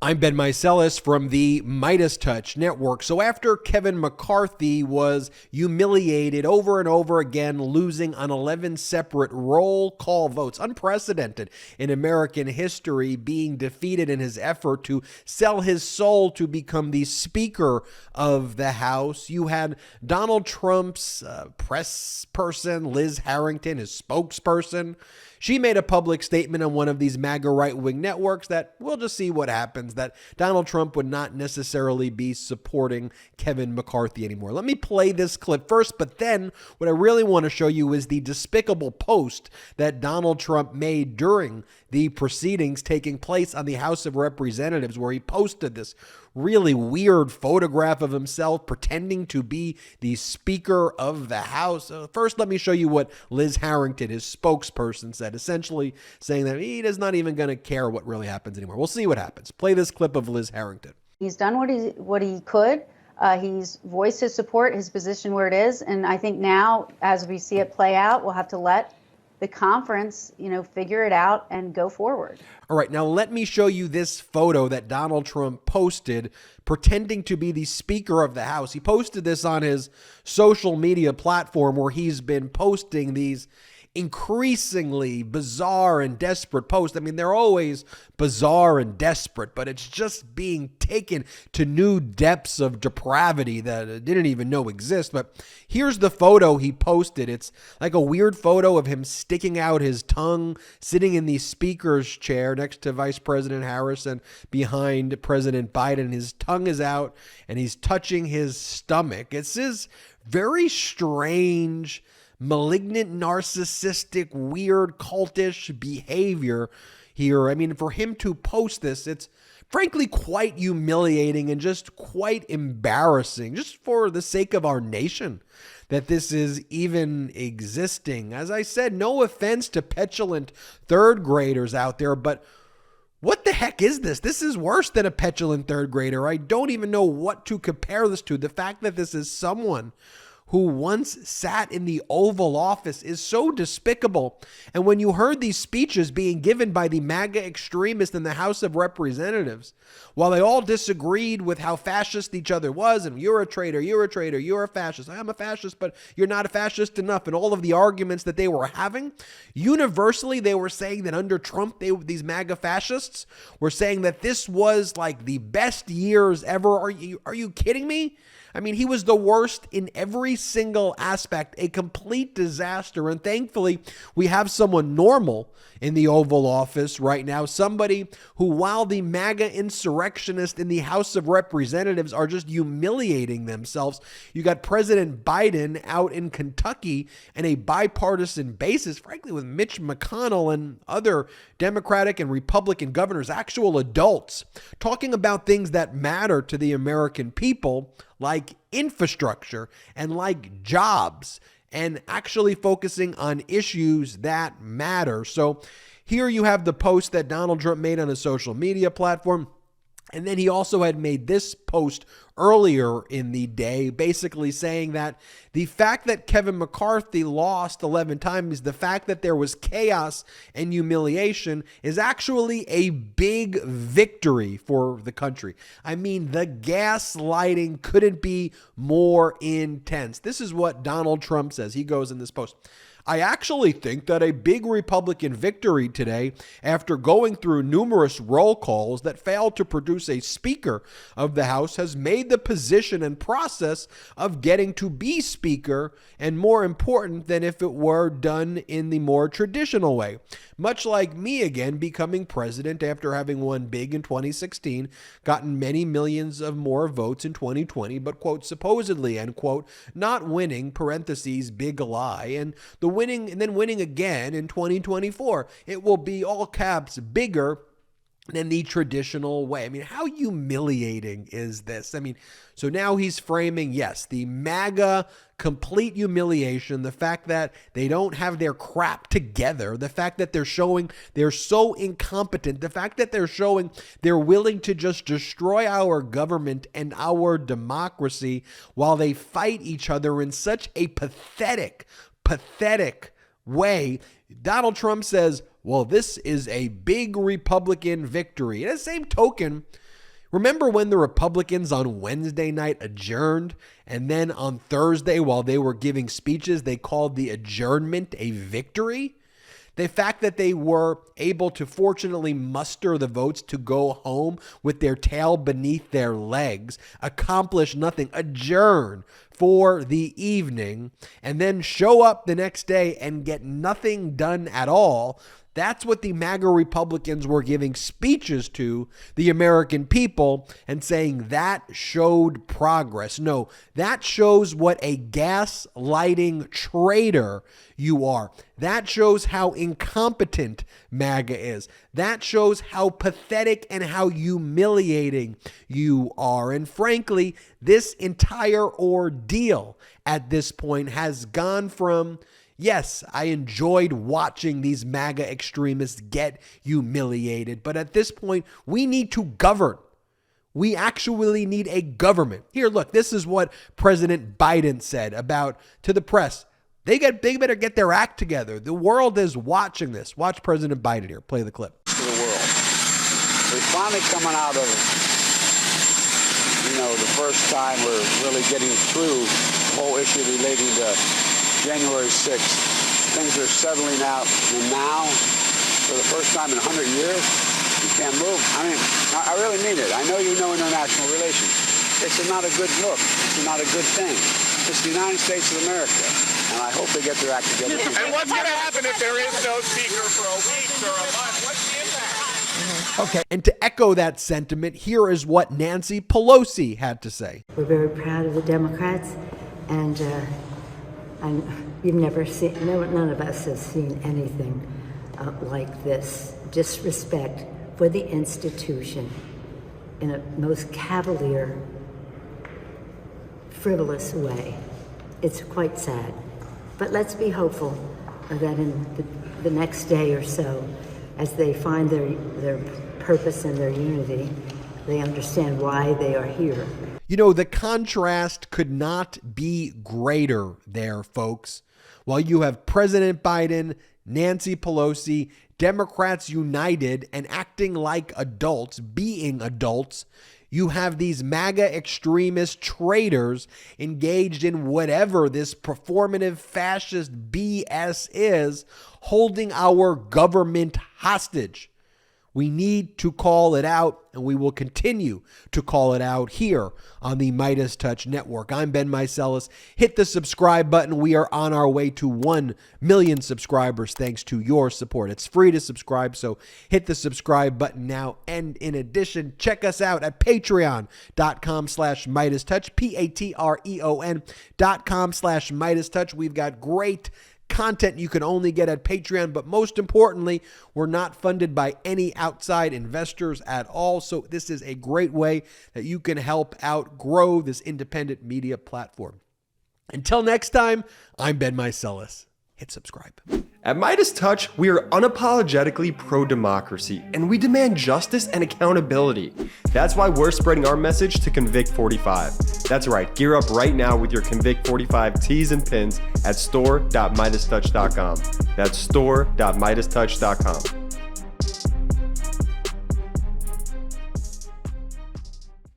I'm Ben Meiselas from the MeidasTouch network. So after Kevin McCarthy was humiliated over and over again, losing on 11 separate roll call votes, unprecedented in American history, being defeated in his effort to sell his soul to become the Speaker of the House, you had Donald Trump's press person, Liz Harrington, his spokesperson. She made a public statement on one of these MAGA right-wing networks that we'll just see what happens, that Donald Trump would not necessarily be supporting Kevin McCarthy anymore. Let me play this clip first, but then what I really want to show you is the despicable post that Donald Trump made during the proceedings taking place on the House of Representatives, where he posted this really weird photograph of himself pretending to be the Speaker of the House. First, let me show you what Liz Harrington, his spokesperson, said, essentially saying that he is not even going to care what really happens anymore. We'll see what happens. Play this clip of Liz Harrington. He's done what he could. He's voiced his support, his position where it is. And I think now, as we see it play out, we'll have to let the conference, figure it out and go forward. All right, now let me show you this photo that Donald Trump posted pretending to be the Speaker of the House. He posted this on his social media platform where he's been posting these increasingly bizarre and desperate posts. I mean, they're always bizarre and desperate, but it's just being taken to new depths of depravity that I didn't even know exist. But here's the photo he posted. It's like a weird photo of him sticking out his tongue, sitting in the speaker's chair next to Vice President Harris and behind President Biden. His tongue is out and he's touching his stomach. It's this very strange, malignant, narcissistic, weird, cultish behavior here. I mean, for him to post this, it's frankly quite humiliating and just quite embarrassing, just for the sake of our nation, that this is even existing. As I said, no offense to petulant third graders out there, but what the heck is this? This is worse than a petulant third grader. I don't even know what to compare this to. The fact that this is someone who once sat in the Oval Office is so despicable. And when you heard these speeches being given by the MAGA extremists in the House of Representatives, while they all disagreed with how fascist each other was, and you're a traitor, you're a fascist, I'm a fascist, but you're not a fascist enough, and all of the arguments that they were having, universally they were saying that under Trump, these MAGA fascists were saying that this was like the best years ever. Are you kidding me? I mean, he was the worst in every single aspect, a complete disaster. And thankfully, we have someone normal in the Oval Office right now, somebody who, while the MAGA insurrectionists in the House of Representatives are just humiliating themselves, you got President Biden out in Kentucky on a bipartisan basis, frankly, with Mitch McConnell and other Democratic and Republican governors, actual adults, talking about things that matter to the American people, like infrastructure and like jobs, and actually focusing on issues that matter. So here you have the post that Donald Trump made on his social media platform. And then he also had made this post earlier in the day, basically saying that the fact that Kevin McCarthy lost 11 times, the fact that there was chaos and humiliation, is actually a big victory for the country. I mean, the gaslighting couldn't be more intense. This is what Donald Trump says. He goes in this post: I actually think that a big Republican victory today, after going through numerous roll calls that failed to produce a Speaker of the House, has made the position and process of getting to be Speaker and more important than if it were done in the more traditional way. Much like me again becoming president after having won big in 2016, gotten many millions of more votes in 2020, but, quote, supposedly, end quote, not winning, parentheses, big lie, and then winning again in 2024. It will be, all caps, bigger than the traditional way. I mean, how humiliating is this? I mean, so now he's framing, yes, the MAGA complete humiliation, the fact that they don't have their crap together, the fact that they're showing they're so incompetent, the fact that they're showing they're willing to just destroy our government and our democracy while they fight each other in such a pathetic way. Donald Trump says, well, this is a big Republican victory. At the same token, Remember when the Republicans on Wednesday night adjourned, and then on Thursday, while they were giving speeches, they called the adjournment a victory? The fact that they were able to fortunately muster the votes to go home with their tail beneath their legs, accomplish nothing, adjourn for the evening, and then show up the next day and get nothing done at all. That's what the MAGA Republicans were giving speeches to the American people and saying that showed progress. No, that shows what a gaslighting traitor you are. That shows how incompetent MAGA is. That shows how pathetic and how humiliating you are. And frankly, this entire ordeal at this point has gone from, yes, I enjoyed watching these MAGA extremists get humiliated, but at this point, we need to govern. We actually need a government. Here, look, this is what President Biden said to the press. They better get their act together. The world is watching this. Watch President Biden here. Play the clip. To the world. We're finally coming out of, the first time we're really getting through the whole issue relating to January 6th. Things are settling out, and now, for the first time in 100 years, you can't move. I mean, I really mean it. I know you know international relations. It's not a good look. It's not a good thing. It's the United States of America, and I hope they get their act together. And what's going to happen if there is no speaker for a week or a month? What's the impact? Okay. And to echo that sentiment, here is what Nancy Pelosi had to say. We're very proud of the Democrats, and we've never seen, none of us has seen anything like this. Disrespect for the institution in a most cavalier, frivolous way. It's quite sad. But let's be hopeful that in the next day or so, as they find their purpose and their unity, they understand why they are here. The contrast could not be greater there, folks. While you have President Biden, Nancy Pelosi, Democrats united and acting like adults, being adults, you have these MAGA extremist traitors engaged in whatever this performative fascist BS is, holding our government hostage. We need to call it out, and we will continue to call it out here on the MeidasTouch Network. I'm Ben Meiselas. Hit the subscribe button. We are on our way to 1 million subscribers thanks to your support. It's free to subscribe, so hit the subscribe button now. And in addition, check us out at patreon.com/MeidasTouch, patreon.com/MeidasTouch. We've got great content you can only get at Patreon, but most importantly, we're not funded by any outside investors at all. So this is a great way that you can help out grow this independent media platform. Until next time, I'm Ben Meiselas. Hit subscribe. At MeidasTouch, we are unapologetically pro-democracy, and we demand justice and accountability. That's why we're spreading our message to Convict 45. That's right, gear up right now with your Convict 45 tees and pins at store.meidastouch.com. That's store.meidastouch.com.